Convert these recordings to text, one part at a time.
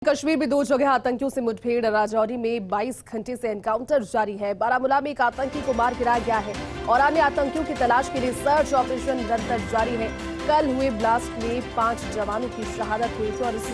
कश्मीर में दो जगह आतंकियों से मुठभेड़। राजौरी में 22 घंटे से एनकाउंटर जारी है। बारामूला में एक आतंकी को मार गिराया गया है और अन्य आतंकियों की तलाश के लिए सर्च ऑपरेशन निरंतर जारी है। कल हुए ब्लास्ट में 5 जवानों की शहादत हुई थी और इस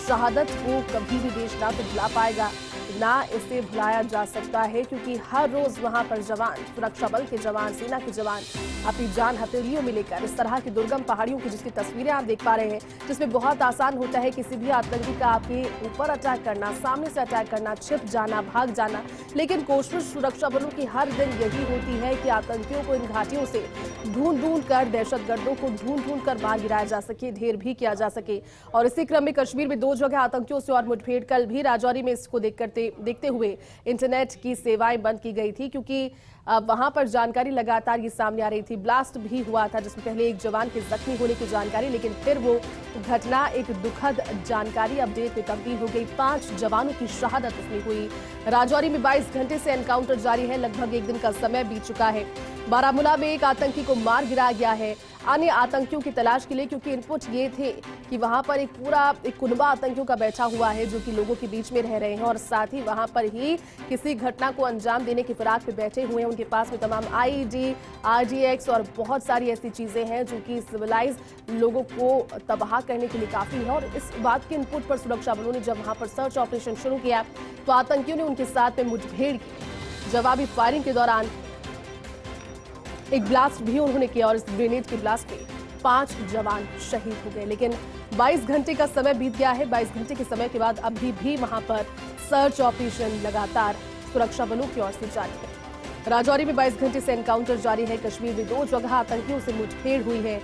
शहादत को कभी भी देश ना तो भुला पाएगा ना इसे भुलाया जा सकता है, क्योंकि हर रोज वहां पर जवान, सुरक्षा बल के जवान, सेना के जवान अपनी जान हथेलियों में लेकर इस तरह की दुर्गम पहाड़ियों की जिसकी तस्वीरें आप देख पा रहे हैं, जिसमें बहुत आसान होता है किसी भी आतंकी का आपके ऊपर अटैक करना, सामने से अटैक करना, छिप जाना, भाग जाना। लेकिन कोशिश सुरक्षा बलों की हर दिन यही होती है कि आतंकियों को इन घाटियों से ढूंढ कर, दहशतगर्दों को ढूंढ कर मार गिराया जा सके, ढेर भी किया जा सके। और इसी क्रम में कश्मीर में दो जगह आतंकियों से और मुठभेड़। कल भी राजौरी में इसको देखते हुए इंटरनेट की सेवाएं बंद की गई थी, क्योंकि वहां पर जानकारी लगातार ये सामने आ रही थी। ब्लास्ट भी हुआ था जिसमें पहले एक जवान के जख्मी होने की जानकारी, लेकिन फिर वो घटना एक दुखद जानकारी अपडेट में तब्दील हो गई। 5 जवानों की शहादत इसमें हुई। राजौरी में 22 घंटे से एनकाउंटर जारी है। लगभग एक दिन का समय बीत चुका है। बारामूला में एक आतंकी को मार गिराया गया है अन्य आतंकियों की तलाश के लिए, क्योंकि इनपुट ये थे कि वहां पर एक कुनबा आतंकियों का बैठा हुआ है जो कि लोगों के बीच में रह रहे हैं और साथ ही वहां पर ही किसी घटना को अंजाम देने की फिराक में बैठे हुए हैं। उनके पास में तमाम आईईडी, आरडीएक्स और बहुत सारी ऐसी चीजें हैं जो कि सिविलाइज लोगों को तबाह करने के लिए काफी है। और इस बात के इनपुट पर सुरक्षा बलों ने जब वहां पर सर्च ऑपरेशन शुरू किया तो आतंकियों ने उनके साथ में मुठभेड़ की। जवाबी फायरिंग के दौरान एक ब्लास्ट भी उन्होंने किया और इस ग्रेनेड के ब्लास्ट में 5 जवान शहीद हो गए। लेकिन 22 घंटे का समय बीत गया है। 22 घंटे के समय के बाद अभी भी वहां पर सर्च ऑपरेशन लगातार सुरक्षा बलों की ओर से जारी है। राजौरी में 22 घंटे से एनकाउंटर जारी है। कश्मीर में 2 जगह आतंकियों से मुठभेड़ हुई है।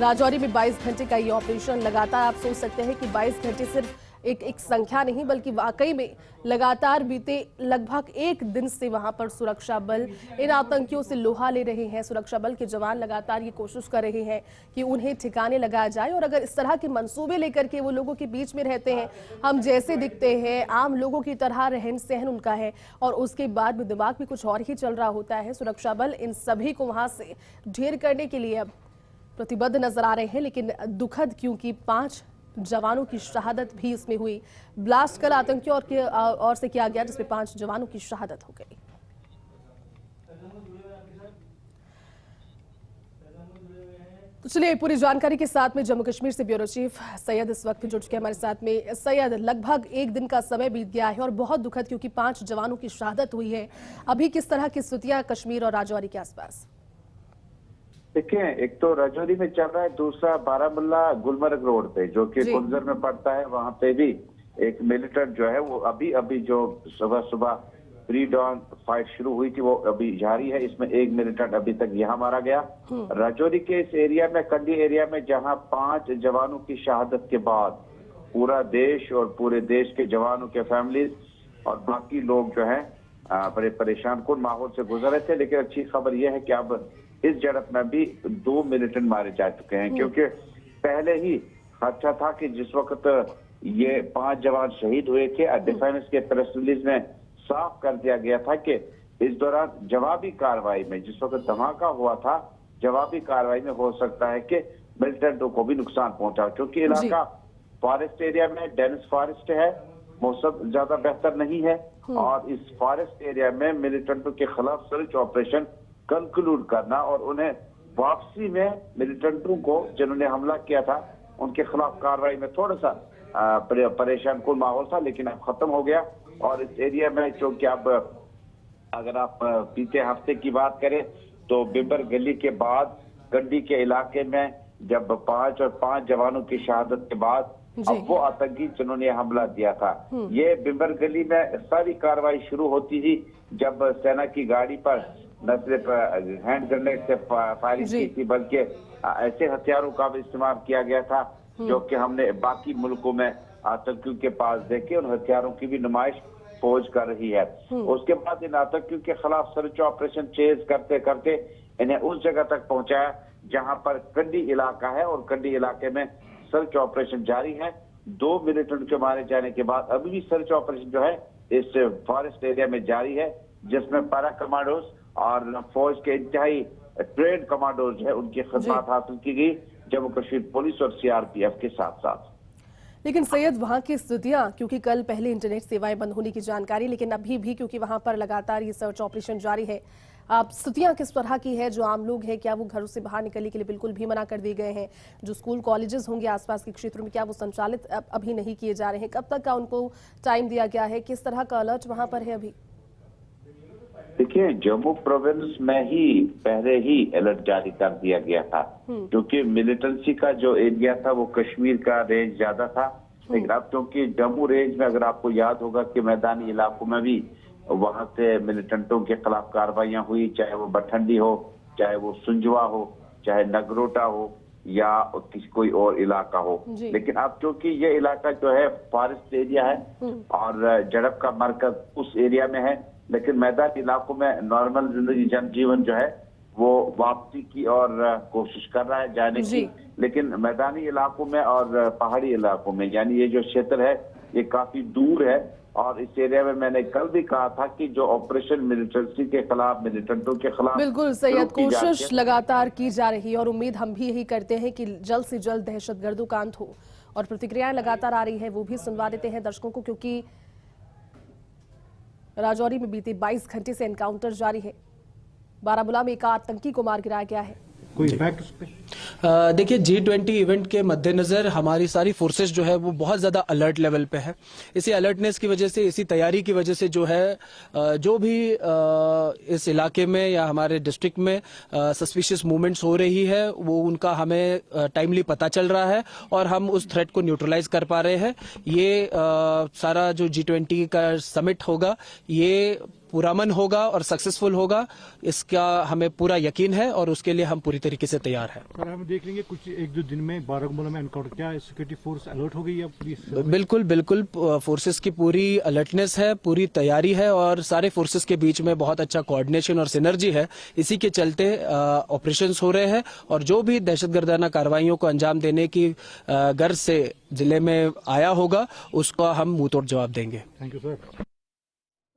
राजौरी में 22 घंटे का ये ऑपरेशन लगातार, आप सोच सकते हैं कि 22 घंटे सिर्फ एक संख्या नहीं, बल्कि वाकई में लगातार बीते लगभग एक दिन से वहां पर सुरक्षा बल इन आतंकियों से लोहा ले रहे हैं। सुरक्षा बल के जवान लगातार ये कोशिश कर रहे हैं कि उन्हें ठिकाने लगाया जाए। और अगर इस तरह के मंसूबे लेकर के वो लोगों के बीच में रहते हैं, हम जैसे दिखते हैं, आम लोगों की तरह रहन सहन उनका है और उसके बाद भी दिमाग में कुछ और ही चल रहा होता है। सुरक्षा बल इन सभी को वहां से ढेर करने के लिए अब प्रतिबद्ध नजर आ रहे हैं। लेकिन दुखद, क्योंकि 5 जवानों की शहादत भी इसमें हुई। ब्लास्ट कल आतंकियों और से किया गया जिसमें 5 जवानों की शहादत हो गई। तो चलिए पूरी जानकारी के साथ में जम्मू कश्मीर से ब्यूरो चीफ सैयद इस वक्त जुड़ चुके हैं हमारे साथ में। सैयद, लगभग एक दिन का समय बीत गया है और बहुत दुखद, क्योंकि 5 जवानों की शहादत हुई है। अभी किस तरह की स्थितियां कश्मीर और राजौरी के आसपास? देखिए, एक तो राजौरी में चल रहा है, दूसरा बारामूला गुलमर्ग रोड पे जो कि कुंजर में पड़ता है, वहां पे भी एक मिलिटेंट जो है वो अभी जो सुबह प्री डॉन फाइट शुरू हुई थी वो अभी जारी है। इसमें एक मिलिटेंट अभी तक यहाँ मारा गया। राजौरी के इस एरिया में, कंडी एरिया में, जहाँ 5 जवानों की शहादत के बाद पूरा देश और पूरे देश के जवानों के फैमिली और बाकी लोग जो है बड़े परेशान कुन माहौल से गुजर रहे थे। लेकिन अच्छी खबर यह है कि अब इस झड़प में भी 2 मिलिटेंट मारे जा चुके हैं, क्योंकि पहले ही खदशा था कि जिस वक्त ये 5 जवान शहीद हुए थे, डिफेंस के प्रेस रिलीज में साफ कर दिया गया था कि इस दौरान जवाबी कार्रवाई में, जिस वक्त धमाका हुआ था, जवाबी कार्रवाई में हो सकता है कि मिलिटेंटों को भी नुकसान पहुंचा, क्योंकि इलाका फॉरेस्ट एरिया में, डेंस फॉरेस्ट है, मौसम ज्यादा बेहतर नहीं है और इस फॉरेस्ट एरिया में मिलिटेंटों के खिलाफ सर्च ऑपरेशन कंक्लूड करना और उन्हें वापसी में मिलिटेंटों को जिन्होंने हमला किया था उनके खिलाफ कार्रवाई में थोड़ा सा परेशान कुल माहौल था, लेकिन अब खत्म हो गया। और इस एरिया में चूंकि अब अगर आप बीते हफ्ते की बात करें तो बिम्बर गली के बाद कंडी के इलाके में जब 5 जवानों की शहादत के बाद अब वो आतंकी जिन्होंने हमला दिया था, ये बिम्बर गली में सारी कार्रवाई शुरू होती थी जब सेना की गाड़ी पर न सिर्फ हैंड ग्रेनेड से फायरिंग की थी, बल्कि ऐसे हथियारों का भी इस्तेमाल किया गया था जो कि हमने बाकी मुल्कों में आतंकियों के पास देखे। उन हथियारों की भी नुमाइश फौज कर रही है। उसके बाद इन आतंकियों के खिलाफ सर्च ऑपरेशन चेज करते करते इन्हें उस जगह तक पहुंचाया जहां पर कंडी इलाका है और कंडी इलाके में सर्च ऑपरेशन जारी है। 2 मिलिटेंट के मारे जाने के बाद अभी भी सर्च ऑपरेशन जो है इस फॉरेस्ट एरिया में जारी है, जिसमें पैरा कमांडोज और फौज के इंतहाई ट्रेन कमांडोज है उनकी खिदमत हासिल की गई जम्मू कश्मीर पुलिस और सीआरपीएफ के साथ साथ। लेकिन सैयद वहां की स्थितियां, क्योंकि कल पहले इंटरनेट सेवाएं बंद होने की जानकारी, लेकिन अभी भी क्योंकि वहां पर लगातार ये सर्च ऑपरेशन जारी है, आप स्थितियां किस तरह की है? जो आम लोग हैं क्या वो घरों से बाहर निकलने के लिए बिल्कुल भी मना कर दिए गए हैं? जो स्कूल कॉलेजेस होंगे आसपास के क्षेत्रों में क्या वो संचालित अभी नहीं किए जा रहे हैं? कब तक का उनको टाइम दिया गया है? किस तरह का अलर्ट वहां पर है अभी? देखिए, जम्मू प्रोविंस में ही पहले ही अलर्ट जारी कर दिया गया था, क्योंकि मिलिटेंसी का जो एरिया था वो कश्मीर का रेंज ज्यादा था। लेकिन अब क्योंकि जम्मू रेंज में, अगर आपको याद होगा कि मैदानी इलाकों में भी वहां से मिलिटेंटों के खिलाफ कार्रवाइयां हुई, चाहे वो बठंडी हो, चाहे वो सुंजवा हो, चाहे नगरोटा हो या किसी कोई और इलाका हो। लेकिन अब क्योंकि ये इलाका जो है फॉरेस्ट एरिया है और झड़प का मरकज उस एरिया में है, लेकिन मैदानी इलाकों में नॉर्मल जिंदगी जनजीवन जो है वो वापसी की और कोशिश कर रहा है जाने की। लेकिन मैदानी इलाकों में और पहाड़ी इलाकों में, यानी ये जो क्षेत्र है ये काफी दूर है। और इस एरिया में मैंने कल भी कहा था कि जो ऑपरेशन मिलिटेंसी के खिलाफ, मिलिटेंटों के खिलाफ, बिल्कुल सैयद, कोशिश लगातार की जा रही है और उम्मीद हम भी यही करते हैं कि जल्द से जल्द दहशतगर्दों का अंत हो। और प्रतिक्रियाएं लगातार आ रही है, वो भी सुनवा देते हैं दर्शकों को, क्योंकि राजौरी में बीते 22 घंटे से एनकाउंटर जारी है। बारामूला में एक आतंकी को मार गिराया गया है। कोई इम्पैक्ट उस पे? देखिए, G20 इवेंट के मद्देनजर हमारी सारी फोर्सेस जो है वो बहुत ज्यादा अलर्ट लेवल पे है। इसी अलर्टनेस की वजह से, इसी तैयारी की वजह से जो है जो भी इस इलाके में या हमारे डिस्ट्रिक्ट में सस्पिशियस मूवमेंट्स हो रही है वो उनका हमें टाइमली पता चल रहा है और हम उस थ्रेट को न्यूट्रलाइज कर पा रहे हैं। ये सारा जो G20 का समिट होगा ये पुरअमन होगा और सक्सेसफुल होगा, इसका हमें पूरा यकीन है और उसके लिए हम पूरी तरीके से तैयार हैं। सर, हम देख लेंगे कुछ 1-2 दिन में बारामूला में एनकाउंटर, क्या सिक्योरिटी फोर्स अलर्ट हो गई है पुलिस? बिल्कुल बिल्कुल, फोर्सेस की पूरी अलर्टनेस है, पूरी तैयारी है और सारे फोर्सेस के बीच में बहुत अच्छा कोऑर्डिनेशन और सिनर्जी है। इसी के चलते ऑपरेशंस हो रहे हैं और जो भी दहशतगर्दाना कार्रवाइयों को अंजाम देने की गर्ज से जिले में आया होगा उसका हम मुंहतोड़ जवाब देंगे। Thank you sir.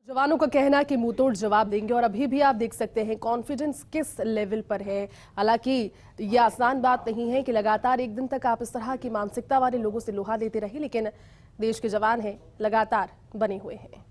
जवानों का कहना है कि मुंहतोड़ जवाब देंगे और अभी भी आप देख सकते हैं कॉन्फिडेंस किस लेवल पर है। हालांकि ये आसान बात नहीं है कि लगातार एक दिन तक आप इस तरह की मानसिकता वाले लोगों से लोहा देते रहे, लेकिन देश के जवान हैं लगातार बने हुए हैं।